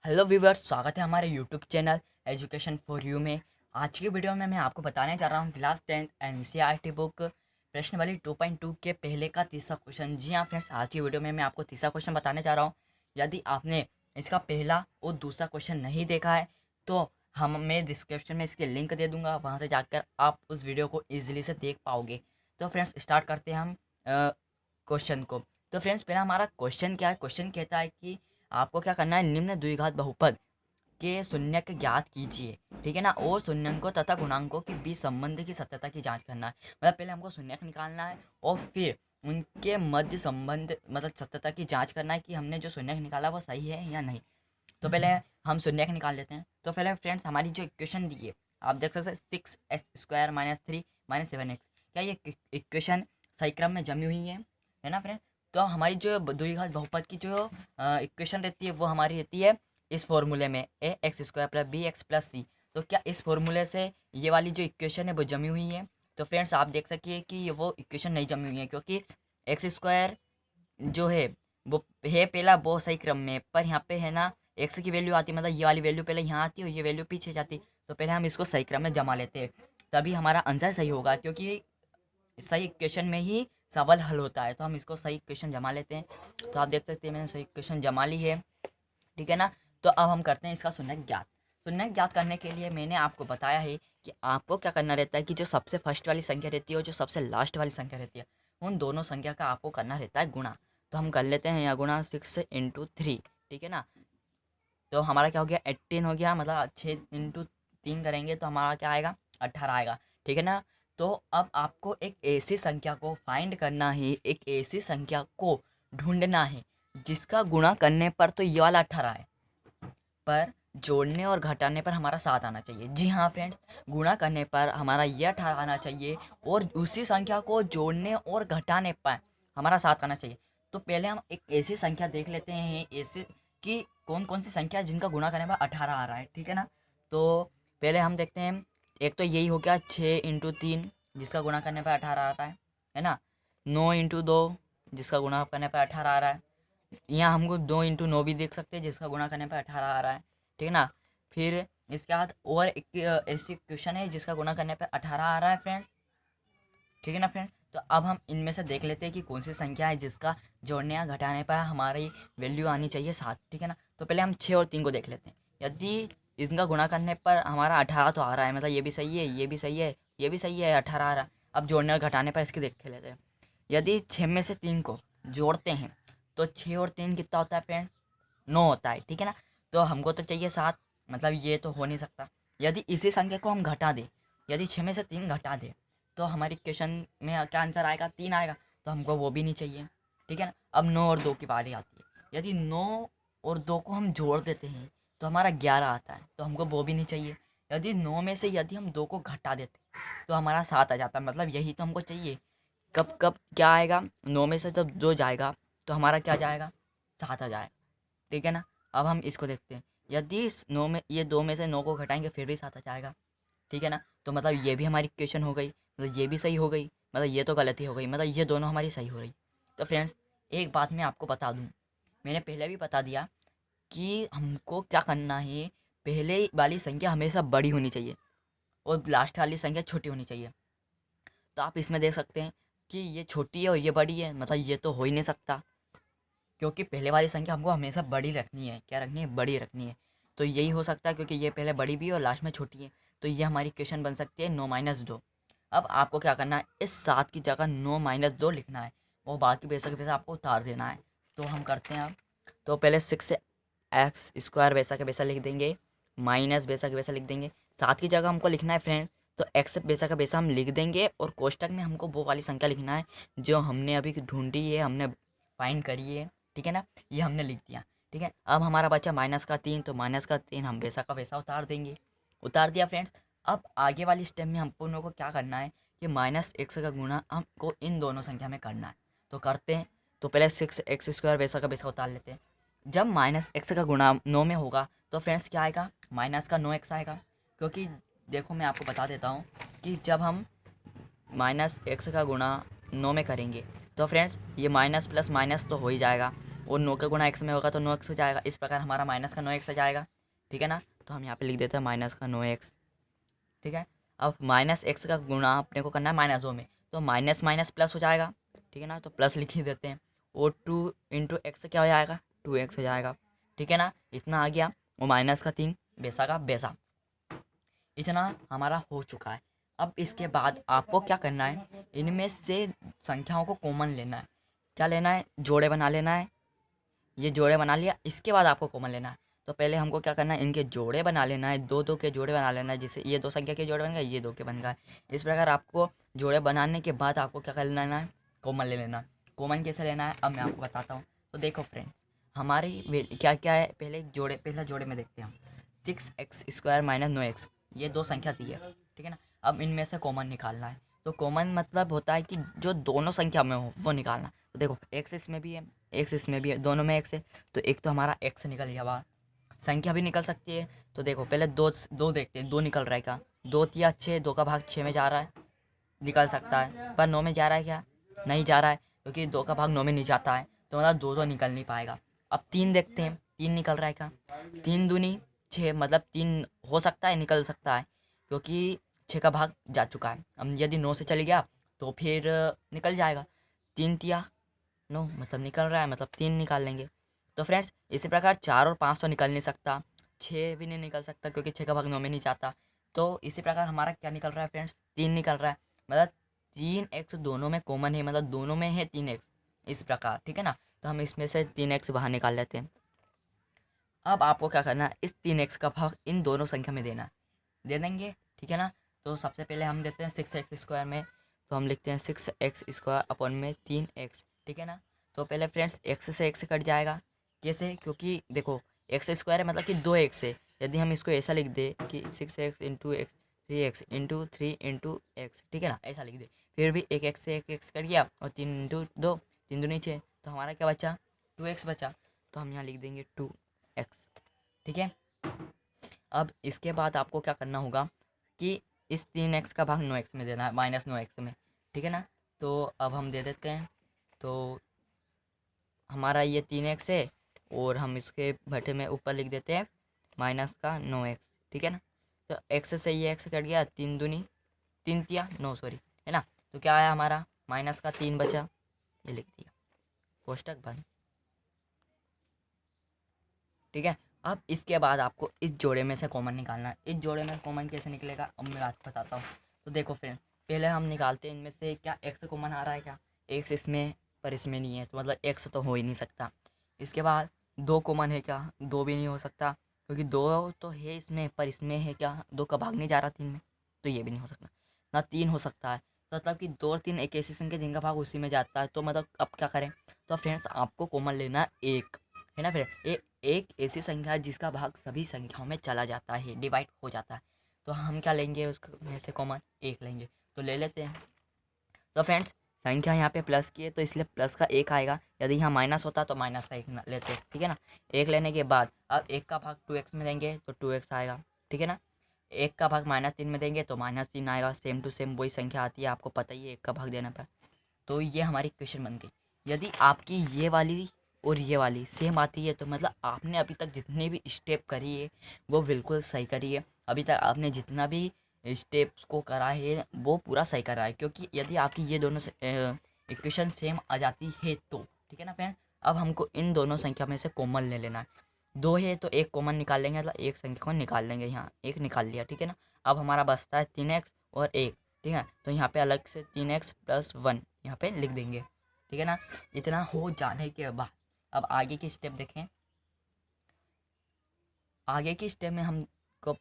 Hello viewers, स्वागत है हमारे YouTube channel education for you में। आज की वीडियो में मैं आपको बताने जा रहा हूँ क्लास 10 एनसीईआरटी बुक प्रश्न वाली 2.2 के पहले का तीसरा क्वेश्चन। जी हाँ फ्रेंड्स, आज की वीडियो में मैं आपको तीसरा क्वेश्चन बताने जा रहा हूँ। यदि आपने इसका पहला और दूसरा क्वेश्चन नहीं देखा है तो मैं डिस्क्रिप्शन में इसके लिंक दे दूँगा, वहाँ से जाकर आप उस वीडियो को ईजिली से देख पाओगे। तो फ्रेंड्स स्टार्ट करते हैं हम क्वेश्चन को। तो फ्रेंड्स पहला हमारा क्वेश्चन क्या है। क्वेश्चन कहता है कि आपको क्या करना है, निम्न द्विघात बहुपद के शून्यक ज्ञात कीजिए, ठीक है ना, और शून्यंकों तथा गुणांकों के बीच संबंध की सत्यता की जांच करना है। मतलब पहले हमको शून्यक निकालना है और फिर उनके मध्य संबंध मतलब सत्यता की जांच करना है कि हमने जो शून्यक निकाला वो सही है या नहीं। तो पहले हम शून्यक निकाल लेते हैं। तो पहले फ्रेंड्स हमारी जो इक्वेशन दी है आप देख सकते हैं 6x² - 3 - 7x। क्या ये इक्वेशन सही क्रम में जमी हुई है ना फ्रेंड्स। तो हमारी जो द्विघात बहुपद की जो इक्वेशन रहती है वो हमारी रहती है इस फॉर्मूले में ax² + bx + c। तो क्या इस फॉर्मूले से ये वाली जो इक्वेशन है वो जमी हुई है? तो फ्रेंड्स आप देख सकिए कि ये वो इक्वेशन नहीं जमी हुई है, क्योंकि x² जो है वो है पहला वो सही क्रम में, पर यहाँ पे है ना एक्स की वैल्यू आती है, मतलब ये वाली वैल्यू पहले यहाँ आती है और ये वैल्यू पीछे जाती। तो पहले हम इसको सही क्रम में जमा लेते हैं, तभी हमारा आंसर सही होगा, क्योंकि सही इक्वेशन में ही सवाल हल होता है। तो हम इसको सही इक्वेशन जमा लेते हैं। तो आप देख सकते हैं मैंने सही इक्वेशन जमा ली है, ठीक है ना। तो अब हम करते हैं इसका शून्यक ज्ञात। शून्यक ज्ञात करने के लिए मैंने आपको बताया है कि आपको क्या करना रहता है कि जो सबसे फर्स्ट वाली संख्या रहती है और जो सबसे लास्ट वाली संख्या रहती है उन दोनों संख्या का आपको करना रहता है गुणा। तो हम कर लेते हैं यहाँ गुणा 6 × 3, ठीक है ना। तो हमारा क्या हो गया 18 हो गया, मतलब 6 × 3 करेंगे तो हमारा क्या आएगा 18 आएगा, ठीक है ना। तो अब आपको एक ऐसी संख्या को फाइंड करना है, एक ऐसी संख्या को ढूंढना है जिसका गुणा करने पर तो ये वाला 18 है, पर जोड़ने और घटाने पर हमारा 7 आना चाहिए। जी हाँ फ्रेंड्स, गुणा करने पर हमारा ये 18 आना चाहिए और उसी संख्या को जोड़ने और घटाने पर हमारा 7 आना चाहिए। तो पहले हम एक ऐसी संख्या देख लेते हैं ऐसे कि कौन कौन सी संख्या है जिनका गुणा करने पर 18 आ रहा है, ठीक है ना। तो पहले हम देखते हैं, एक तो यही हो गया 6 × 3 जिसका गुणा करने पर 18 आता है ना। 9 × 2 जिसका गुणा करने पर 18 आ रहा है। यहाँ हमको 2 × 9 भी देख सकते हैं जिसका गुणा करने पर 18 आ रहा है, ठीक है ना। फिर इसके बाद और एक ऐसी क्वेश्चन है जिसका गुणा करने पर 18 आ रहा है फ्रेंड्स, ठीक है ना फ्रेंड। तो अब हम इनमें से देख लेते हैं कि कौन सी संख्या है जिसका जोड़ने या घटाने पर हमारी वैल्यू आनी चाहिए 7, ठीक है ना। तो पहले हम 6 और 3 को देख लेते हैं। यदि इनका गुणा करने पर हमारा 18 तो आ रहा है, मतलब ये भी सही है, ये भी सही है, ये भी सही है, 18 आ रहा है। अब जोड़ने और घटाने पर इसके देख लेते हैं। यदि 6 में से 3 को जोड़ते हैं तो 6 और 3 कितना होता है फ्रेंड, 9 होता है, ठीक है ना। तो हमको तो चाहिए 7, मतलब ये तो हो नहीं सकता। यदि इसी संख्या को हम घटा दें, यदि 6 में से 3 घटा दें तो हमारी क्वेश्चन में क्या आंसर आएगा, 3 आएगा। तो हमको वो भी नहीं चाहिए, ठीक है ना। अब 9 और 2 की बारी आती है। यदि 9 और 2 को हम जोड़ देते हैं तो हमारा 11 आता है, तो हमको वो भी नहीं चाहिए। यदि 9 में से यदि हम 2 को घटा देते तो हमारा 7 आ जाता है, मतलब यही तो हमको चाहिए। कब कब क्या आएगा, 9 में से जब 2 जाएगा तो हमारा क्या जाएगा, 7 आ जाएगा, ठीक है ना। अब हम इसको देखते हैं। यदि इस 9 में ये 2 में से 9 को घटाएंगे फिर भी 7 आ जाएगा, ठीक है ना। तो मतलब ये भी हमारी इक्वेशन हो गई, मतलब ये भी सही हो गई, मतलब ये तो गलती हो गई, मतलब ये दोनों हमारी सही हो रही। तो फ्रेंड्स एक बात मैं आपको बता दूं, मैंने पहले भी बता दिया कि हमको क्या करना है, पहले वाली संख्या हमेशा बड़ी होनी चाहिए और लास्ट वाली संख्या छोटी होनी चाहिए। तो आप इसमें देख सकते हैं कि ये छोटी है और ये बड़ी है, मतलब ये तो हो ही नहीं सकता, क्योंकि पहले वाली संख्या हमको हमेशा बड़ी रखनी है। क्या रखनी है, बड़ी रखनी है। तो यही हो सकता है क्योंकि ये पहले बड़ी भी है और लास्ट में छोटी है। तो ये हमारी इक्वेशन बन सकती है 9 - 2। अब आपको क्या करना है, इस 7 की जगह 9 - 2 लिखना है और बाकी वैसा के वैसा आपको उतार देना है। तो हम करते हैं अब। तो पहले 6x² वैसा के वैसा लिख देंगे, माइनस वैसा के वैसा लिख देंगे। 7 की जगह हमको लिखना है फ्रेंड, तो x वैसा का वैसा हम लिख देंगे और कोष्टक में हमको वो वाली संख्या लिखना है जो हमने अभी ढूंढी है, हमने फाइंड करी है, ठीक है ना। ये हमने लिख दिया, ठीक है। अब हमारा बचा -3, तो -3 हम वैसा का वैसा उतार देंगे। उतार दिया फ्रेंड्स। अब आगे वाली स्टेप में हम लोगों को क्या करना है कि -x का गुणा हमको इन दोनों संख्या में करना है। तो करते हैं। तो पहले 6x² वैसा का वैसा उतार लेते हैं। जब -x का गुणा 9 में होगा तो फ्रेंड्स क्या आएगा, माइनस का 9x आएगा। क्योंकि देखो मैं आपको बता देता हूँ कि जब हम -x का गुणा 9 में करेंगे तो फ्रेंड्स ये माइनस प्लस माइनस तो हो ही जाएगा, और 9 का गुणा x में होगा तो 9x हो जाएगा। इस प्रकार हमारा माइनस का 9x आ जाएगा, ठीक है ना। तो हम यहाँ पे लिख देते हैं माइनस का 9x, ठीक है। अब माइनस एक्स का गुणा अपने को करना है माइनस 2 में, तो माइनस माइनस प्लस हो जाएगा, ठीक है ना। तो प्लस लिख ही देते हैं, और 2 इंटू एक्स क्या हो जाएगा, 2x हो जाएगा, ठीक है ना। इतना आ गया, और माइनस का 3 बेसा का बेसा, इतना हमारा हो चुका है। अब इसके बाद आपको क्या करना है, इनमें से संख्याओं को कॉमन लेना है। क्या लेना है, जोड़े बना लेना है। ये जोड़े बना लिया, इसके बाद आपको कॉमन लेना है। तो पहले हमको क्या करना है, इनके जोड़े बना लेना है, दो दो के जोड़े बना लेना है, जिससे ये दो संख्या के जोड़े बन गए, ये दो के बन गए। इस प्रकार आपको जोड़े बनाने के बाद आपको क्या कर लेना है, कॉमन ले लेना है। कॉमन कैसे लेना है अब मैं आपको बताता हूँ। तो देखो फ्रेंड्स, हमारी क्या क्या है, पहले जोड़े, पहला जोड़े में देखते हैं हम। 6x² माइनस 9x, ये दो संख्या दी है, ठीक है ना। अब इनमें से कॉमन निकालना है। तो कॉमन मतलब होता है कि जो दोनों संख्या में हो वो निकालना। तो देखो एक्स इसमें भी है, एक्स इसमें भी है, दोनों में एक्स है, तो एक तो हमारा एक्स निकल गया बाहर। संख्या भी निकल सकती है, तो देखो पहले दो दो देखते हैं, दो निकल रहा है क्या, 2 तिया 6, 2 का भाग 6 में जा रहा है, निकल सकता है। पर 9 में जा रहा है क्या, नहीं जा रहा है, क्योंकि 2 का भाग 9 में नहीं जाता है, तो मतलब दो तो निकल नहीं पाएगा। अब 3 देखते हैं, 3 निकल रहा है क्या, 3 दूनी 6, मतलब 3 हो सकता है, निकल सकता है, क्योंकि 6 का भाग जा चुका है। अब यदि 9 से चल गया तो फिर निकल जाएगा। 3 तिया 9, मतलब निकल रहा है, मतलब 3 निकाल लेंगे। तो फ्रेंड्स इसी प्रकार 4 और 5 तो निकल नहीं सकता, 6 भी नहीं निकल सकता, क्योंकि 6 का भाग 9 में नहीं जाता। तो इसी प्रकार हमारा क्या निकल रहा है फ्रेंड्स, 3 निकल रहा है, मतलब 3x दोनों में कॉमन है, मतलब दोनों में है 3x, इस प्रकार, ठीक है ना। तो हम इसमें से 3x बाहर निकाल लेते हैं। अब आपको क्या करना है, इस 3x का भाग इन दोनों संख्या में देना है, दे देंगे, ठीक है ना। तो सबसे पहले हम देते हैं 6x² में, तो हम लिखते हैं 6x² अपॉन में 3x, ठीक है ना। तो पहले फ्रेंड्स x से x कट जाएगा, कैसे, क्योंकि देखो x² है मतलब कि 2x है। यदि हम इसको ऐसा लिख दे कि 6x into x 3x into 3 into x, ठीक है ना, ऐसा लिख दे, फिर भी एक x से एक x कट गया, और 3 इंटू 2, 3 दूनी 6, तो हमारा क्या बचा, 2x बचा। तो हम यहाँ लिख देंगे 2x, ठीक है। अब इसके बाद आपको क्या करना होगा कि इस 3x का भाग 9x में देना है, माइनस 9x में, ठीक है ना। तो अब हम दे देते हैं, तो हमारा ये 3x है, और हम इसके भट्टे में ऊपर लिख देते हैं माइनस का 9x, ठीक है ना। तो x से ये x कट गया, 3 दूनी 3 तिया 9, सॉरी, है ना। तो क्या आया हमारा, माइनस का 3 बचा, ये लिख दिया, कोष्टक बंद, ठीक है। अब इसके बाद आपको इस जोड़े में से कॉमन निकालना है। इस जोड़े में कॉमन कैसे निकलेगा अब मैं आपको बताता हूँ। तो देखो फ्रेंड, पहले हम निकालते हैं इनमें से क्या एक्स कॉमन आ रहा है क्या, एक्स इसमें पर इसमें नहीं है, तो मतलब एक्स तो हो ही नहीं सकता। इसके बाद 2 कॉमन है क्या, 2 भी नहीं हो सकता, क्योंकि 2 तो है इसमें, पर इसमें है क्या, 2 का भाग नहीं जा रहा 3 में, तो ये भी नहीं हो सकता। ना 3 हो सकता है, तो मतलब कि 2 और 3 एक ऐसी संख्या जिनका भाग उसी में जाता है। तो मतलब अब क्या करें, तो फ्रेंड्स आपको कॉमन लेना है एक, है ना। फिर एक ऐसी संख्या है जिसका भाग सभी संख्याओं में चला जाता है, डिवाइड हो जाता है। तो हम क्या लेंगे, उसको में से कॉमन एक लेंगे, तो ले लेते हैं। तो फ्रेंड्स संख्या यहाँ पे प्लस की है, तो इसलिए प्लस का एक आएगा। यदि यहाँ माइनस होता तो माइनस का एक लेते, ठीक है ना। एक लेने के बाद अब एक का भाग 2x में देंगे तो 2x आएगा, ठीक है ना। एक का भाग -3 में देंगे तो -3 आएगा। सेम टू सेम वही संख्या आती है, आपको पता ही है एक का भाग देने पर। तो ये हमारी इक्वेशन बन गई। यदि आपकी ये वाली और ये वाली सेम आती है तो मतलब आपने अभी तक जितने भी स्टेप करी है वो बिल्कुल सही करी है। अभी तक आपने जितना भी स्टेप्स को करा है वो पूरा सही करा है, क्योंकि यदि आपकी ये दोनों इक्वेशन सेम आ जाती है तो, ठीक है ना फ्रेंड। अब हमको इन दोनों संख्या में से कॉमन ले लेना है। 2 है तो एक कॉमन निकाल लेंगे, मतलब एक संख्या को निकाल लेंगे, यहाँ एक निकाल लिया, ठीक है ना। अब हमारा बचता है 3x और 1, ठीक है। तो यहाँ पे अलग से 3x + 1 यहाँ पे लिख देंगे, ठीक है ना। इतना हो जाने के बाद अब आगे की स्टेप देखें। आगे की स्टेप में हमको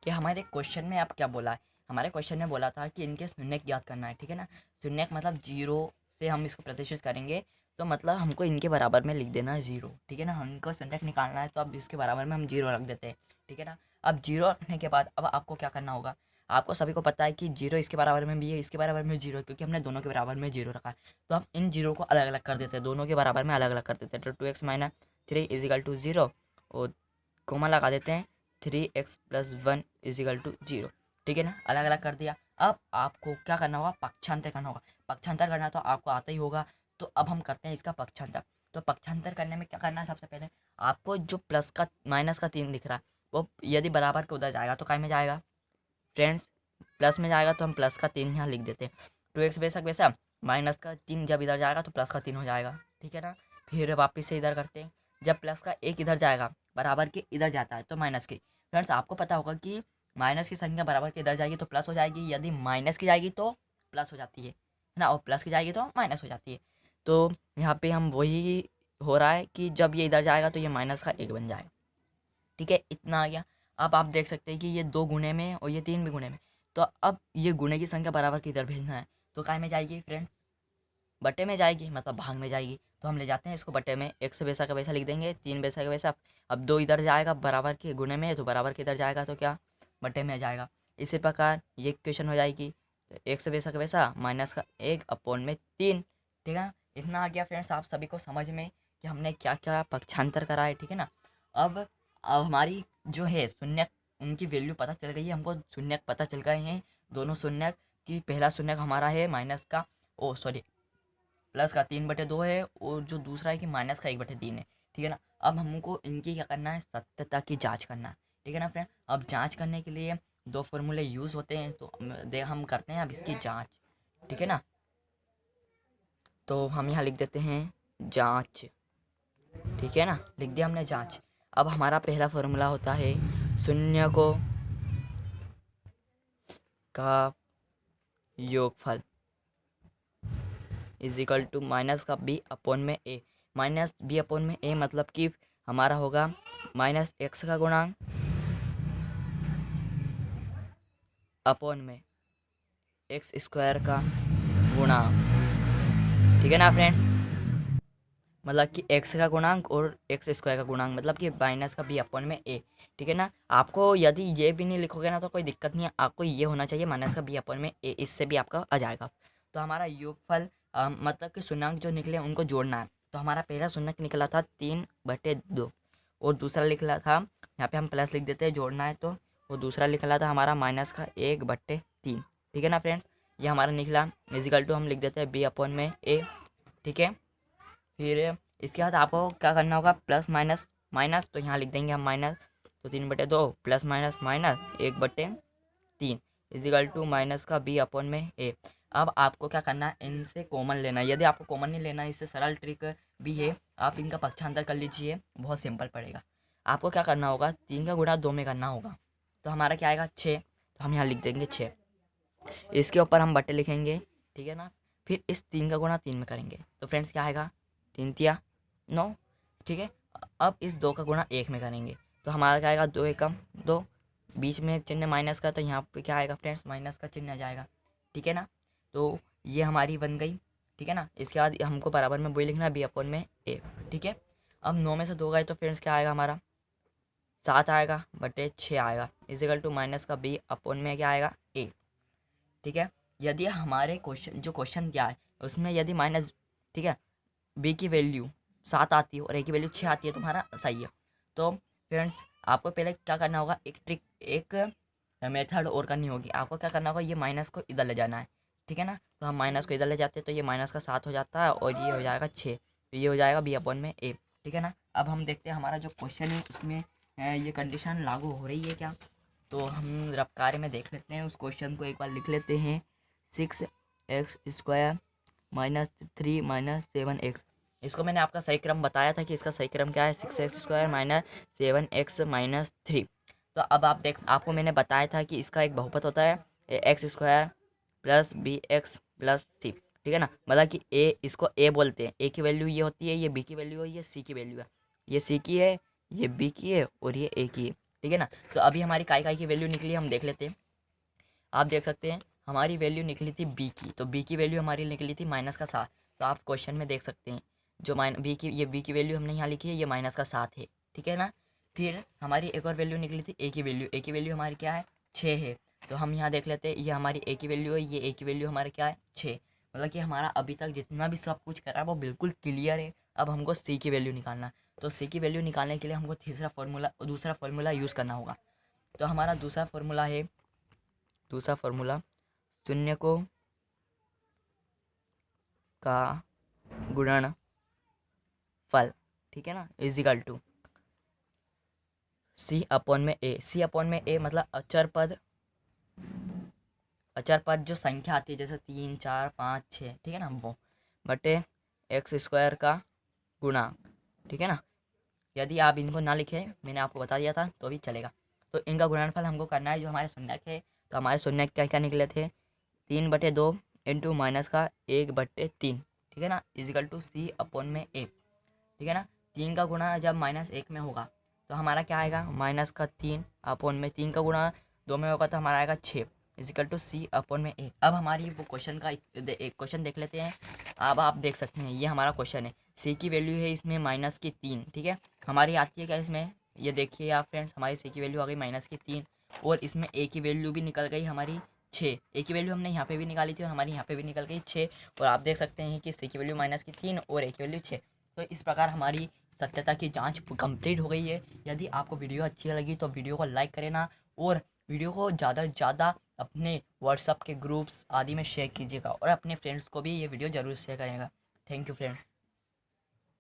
कि हमारे क्वेश्चन में अब क्या बोला है, हमारे क्वेश्चन में बोला था कि इनके शून्यक ज्ञात करना है, ठीक है ना। शून्यक मतलब 0 से हम इसको प्रतिशत करेंगे, तो मतलब हमको इनके बराबर में लिख देना है 0, ठीक है ना। हमको शून्यक निकालना है तो अब इसके बराबर में हम 0 रख देते हैं, ठीक है ना। अब 0 रखने के बाद अब आपको क्या करना होगा, आपको सभी को पता है कि 0 इसके बराबर में भी है, इसके बराबर में 0 है, क्योंकि हमने दोनों के बराबर में 0 रखा है। तो हम इन 0 को अलग अलग कर देते हैं, दोनों के बराबर में अलग अलग कर देते हैं। तो 2x - 3 = 0, और कॉमा लगा देते हैं 3x + 1 = 0, ठीक है ना। अलग अलग कर दिया। अब आपको क्या करना होगा, पक्षांतर करना होगा। पक्षांतर करना तो आपको आता ही होगा, तो अब हम करते हैं इसका पक्षांतर। तो पक्षांतर करने में क्या करना है, सबसे पहले आपको जो प्लस का माइनस का 3 दिख रहा है वो यदि बराबर के उधर जाएगा तो काय में जाएगा फ्रेंड्स, प्लस में जाएगा, तो हम प्लस का 3 यहाँ लिख देते हैं। 2x बेशक वैसा माइनस का 3 जब इधर जाएगा तो प्लस का 3 हो जाएगा, ठीक है ना। फिर वापस से इधर करते हैं, जब प्लस का 1 इधर जाएगा बराबर के इधर जाता है तो माइनस के। फ्रेंड्स आपको पता होगा कि माइनस की संख्या बराबर के इधर जाएगी तो प्लस हो जाएगी, यदि माइनस की जाएगी तो प्लस हो जाती है ना, और प्लस की जाएगी तो माइनस हो जाती है। तो यहाँ पे हम वही हो रहा है कि जब ये इधर जाएगा तो ये माइनस का 1 बन जाएगा, ठीक है, इतना आ गया। अब आप देख सकते हैं कि ये 2 गुणे में और ये 3 भी गुणे में, तो अब ये गुणे की संख्या बराबर की इधर भेजना है तो काय में जाएगी फ्रेंड्स, बटे में जाएगी, मतलब भाग में जाएगी। तो हम ले जाते हैं इसको बटे में, 1 से वैसा का वैसा लिख देंगे, 3 वैसा का वैसा। अब 2 इधर जाएगा बराबर के गुणे में, तो बराबर के इधर जाएगा तो क्या बटे में जाएगा। इसी प्रकार ये इक्वेशन हो जाएगी, तो 1 से वैसा का वैसा माइनस का 1 अपॉन में 3, ठीक है। इतना आ गया फ्रेंड्स आप सभी को समझ में कि हमने क्या क्या पक्षांतर करा है, ठीक है ना। अब हमारी जो है शून्यक, उनकी वैल्यू पता चल गई है हमको, शून्यक पता चल गए हैं दोनों शून्यक की। पहला शून्यक हमारा है माइनस का प्लस का 3/2 है, और जो दूसरा है कि माइनस का 1/3 है, ठीक है ना। अब हमको इनकी क्या करना है, सत्यता की जांच करना है, ठीक है ना फ्रेंड। अब जांच करने के लिए 2 फॉर्मूले यूज़ होते हैं, तो हम करते हैं अब इसकी जांच, ठीक है ना। तो हम यहाँ लिख देते हैं जांच, ठीक है ना, लिख दिया हमने जांच। अब हमारा पहला फॉर्मूला होता है शून्य को का योगफल इज इक्वल टू माइनस का बी अपॉन में ए। माइनस बी अपॉन में ए मतलब कि हमारा होगा माइनस एक्स का गुणांक अपॉन में एक्स स्क्वायर का गुणांक, ठीक है ना फ्रेंड्स। मतलब कि एक्स का गुणांक और एक्स स्क्वायर का गुणांक, मतलब कि माइनस का बी अपॉन में ए, ठीक है ना। आपको यदि ये भी नहीं लिखोगे ना तो कोई दिक्कत नहीं है, आपको ये होना चाहिए माइनस का बी अपॉन में ए, इससे भी आपका आ जाएगा। तो हमारा योगफल मतलब कि शून्यंक जो निकले उनको जोड़ना है। तो हमारा पहला शून्यंक निकला था 3/2, और दूसरा निकला था, यहाँ पे हम प्लस लिख देते हैं जोड़ना है तो, वो दूसरा निकला था हमारा माइनस का 1/3, ठीक है ना फ्रेंड्स। ये हमारा निकला इजिकल टू हम लिख देते हैं बी अपॉन में ए, ठीक है। फिर इसके बाद आपको क्या करना होगा, प्लस माइनस माइनस, तो यहाँ लिख देंगे हम माइनस, तो 3/2 plus minus minus 1/3 equal to minus का बी अपॉन में ए। अब आपको क्या करना है, इनसे कॉमन लेना है। यदि आपको कॉमन नहीं लेना है, इससे सरल ट्रिक भी है, आप इनका पक्षांतर कर लीजिए, बहुत सिंपल पड़ेगा। आपको क्या करना होगा, 3 का गुणा 2 में करना होगा, तो हमारा क्या आएगा 6, तो हम यहाँ लिख देंगे 6, इसके ऊपर हम बटे लिखेंगे, ठीक है ना। फिर इस 3 का गुणा 3 में करेंगे, तो फ्रेंड्स क्या आएगा 3 × 9, ठीक है। अब इस 2 का गुणा 1 में करेंगे, तो हमारा क्या आएगा 2 एकम 2, बीच में चिन्ह माइनस का, तो यहाँ पे क्या आएगा फ्रेंड्स माइनस का चिन्ह आ जाएगा, ठीक है ना। तो ये हमारी बन गई, ठीक है ना। इसके बाद हमको बराबर में वही लिखना है बी अपॉन में ए, ठीक है। अब 9 में से 2 गए तो फ्रेंड्स क्या आएगा हमारा 7 आएगा बटे 6 आएगा इजिकल टू माइनस का बी अपॉन में क्या आएगा ए, ठीक है। यदि हमारे क्वेश्चन क्या है उसमें यदि माइनस, ठीक है, बी की वैल्यू 7 आती है और ए की वैल्यू 6 आती है तो हमारा सही है। तो फ्रेंड्स आपको पहले क्या करना होगा, एक मेथड और करनी होगी। आपको क्या करना होगा, ये माइनस को इधर ले जाना है, ठीक है ना। तो हम माइनस को इधर ले जाते हैं तो ये माइनस का 7 हो जाता है और ये हो जाएगा 6, तो ये हो जाएगा बी अपॉन में ए, ठीक है ना। अब हम देखते हैं हमारा जो क्वेश्चन है उसमें ये कंडीशन लागू हो रही है क्या। तो हम रफ्तार में देख लेते हैं, उस क्वेश्चन को एक बार लिख लेते हैं। 6x² - 3 - 7x, इसको मैंने आपका सही क्रम बताया था कि इसका सही क्रम क्या है, 6x² - 7x - 3। तो अब आपको मैंने बताया था कि इसका एक बहुपद होता है x² + bx + c, ठीक है ना। मतलब कि ए, इसको ए बोलते हैं, ए की वैल्यू ये होती है, ये बी की वैल्यू है, ये सी की वैल्यू है, ये सी की है, ये बी की है और ये ए की है, ठीक है ना। तो अभी हमारी काय की वैल्यू निकली हम देख लेते हैं। आप देख सकते हैं हमारी वैल्यू निकली थी बी की, तो बी की वैल्यू हमारी निकली थी -7। तो आप क्वेश्चन में देख सकते हैं जो बी की वैल्यू हमने यहाँ लिखी है, ये -7 है, ठीक है ना। फिर हमारी एक और वैल्यू निकली थी ए की वैल्यू हमारी क्या है 6 है। तो हम यहाँ देख लेते हैं, ये हमारी ए की वैल्यू है, ये ए की वैल्यू हमारी क्या है 6। मतलब कि हमारा अभी तक जितना भी सब कुछ करा वो बिल्कुल क्लियर है। अब हमको सी की वैल्यू निकालना है, तो सी की वैल्यू निकालने के लिए हमको दूसरा फार्मूला यूज़ करना होगा। तो हमारा दूसरा फार्मूला शून्य को का गुणन फल, ठीक है ना, इजिकल टू सी अपॉन में ए। सी अपॉन में ए मतलब अचर पद जो संख्या आती है जैसे 3 4 5 6, ठीक है ना, वो बटे एक्स स्क्वायर का गुणा, ठीक है ना। यदि आप इनको ना लिखें, मैंने आपको बता दिया था तो भी चलेगा। तो इनका गुणनफल हमको करना है जो हमारे शून्यक है। तो हमारे शून्यक क्या क्या निकले थे, 3/2 इंटू माइनस का 1/3, ठीक है ना, इजिकल टू सी अपॉन में ए, ठीक है ना। 3 का गुणा जब -1 में होगा तो हमारा क्या आएगा, -3 अपॉन में 3 का गुणा 2 में होगा तो हमारा आएगा 6, इजिकल टू सी अपॉन में ए। अब हमारी वो क्वेश्चन का एक क्वेश्चन देख लेते हैं। अब आप देख सकते हैं ये हमारा क्वेश्चन है। सी की वैल्यू है इसमें -3, ठीक है। हमारी आती है क्या इसमें, ये देखिए आप फ्रेंड्स, हमारी सी की वैल्यू आ गई -3 और इसमें ए की वैल्यू भी निकल गई हमारी 6। ए की वैल्यू हमने यहाँ पे भी निकाली थी और हमारी यहाँ पे भी निकल गई 6। और आप देख सकते हैं कि सी की वैल्यू -3 और ए की वैल्यू 6। तो इस प्रकार हमारी सत्यता की जांच कंप्लीट हो गई है। यदि आपको वीडियो अच्छी लगी तो वीडियो को लाइक करें ना, और वीडियो को ज़्यादा से ज़्यादा अपने व्हाट्सअप के ग्रुप्स आदि में शेयर कीजिएगा और अपने फ्रेंड्स को भी ये वीडियो ज़रूर शेयर करेगा। Thank you friends.